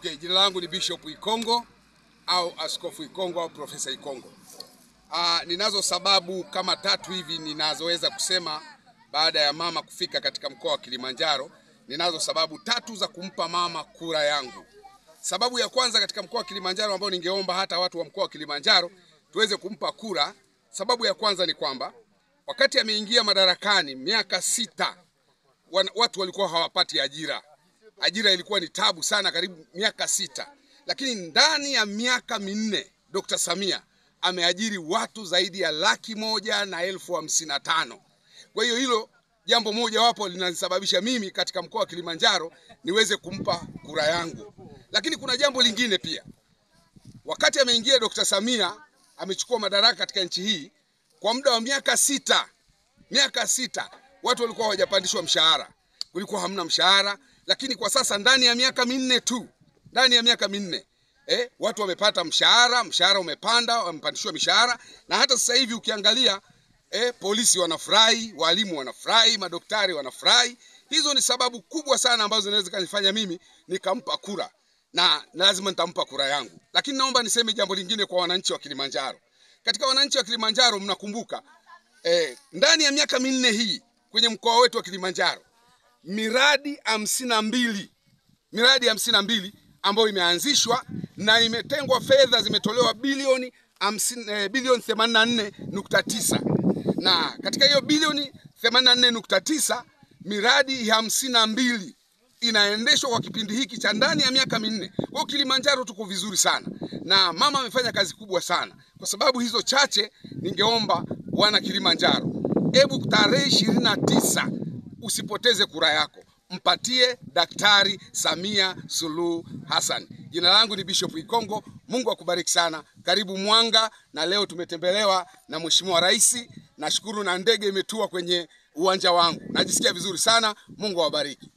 Okay, jina langu ni Bishop Ikongo au Askofu Ikongo au Profesa Ikongo. Ninazo sababu kama tatu hivi ninazoweza kusema baada ya mama kufika katika mkoa wa Kilimanjaro. Ninazo sababu tatu za kumpa mama kura yangu. Sababu ya kwanza katika mkoa wa Kilimanjaro ambayo ningeomba hata watu wa mkoa wa Kilimanjaro tuweze kumpa kura. Sababu ya kwanza ni kwamba wakati ameingia madarakani miaka 6 watu walikuwa hawapati ajira. Ajira ilikuwa ni tabu sana karibu miaka 6. Lakini ndani ya miaka 4 Dr. Samia ameajiri watu zaidi ya 1,155,000. Kwa hiyo hilo jambo moja wapo linanisababisha mimi katika mkoa wa Kilimanjaro niweze kumpa kura yangu. Lakini kuna jambo lingine pia. Wakati ameingia Dr. Samia amechukua madaraka katika nchi hii kwa muda wa miaka 6. Miaka 6 watu walikuwa hawajapandishwa mshahara. Kulikuwa hamna mshahara, lakini kwa sasa ndani ya miaka 4 tu, ndani ya miaka 4 watu wamepata mshahara umepanda, wamepandishwa mishahara, na hata sasa hivi ukiangalia polisi wanafurahi, walimu wanafurahi, madaktari wanafurahi. Hizo ni sababu kubwa sana ambazo zinaweza kunifanya mimi nikampa kura, na lazima nitampa kura yangu. Lakini naomba niseme jambo lingine kwa wananchi wa Kilimanjaro. Katika wananchi wa Kilimanjaro mnakumbuka ndani ya miaka 4 hii kwenye mkoa wetu wa Kilimanjaro miradi 52 ambayo imeanzishwa na imetengwa fedha zimetolewa bilioni 84.9, na katika hiyo bilioni 84.9 miradi 52 inaendeshwa kwa kipindi hiki cha ndani ya miaka 4. Kwa Kilimanjaro tuko vizuri sana na mama amefanya kazi kubwa sana. Kwa sababu hizo chache ningeomba wana Kilimanjaro, hebu tarehe 29 usipoteze kura yako, mpatie Daktari Samia Suluhu Hassan. Jina langu ni Bishop Ikongo. Mungu akubariki sana. Karibu Mwanga, na leo tumetembelewa na Mheshimiwa Rais. Nashukuru na ndege imetua kwenye uwanja wangu. Najisikia vizuri sana. Mungu awabariki.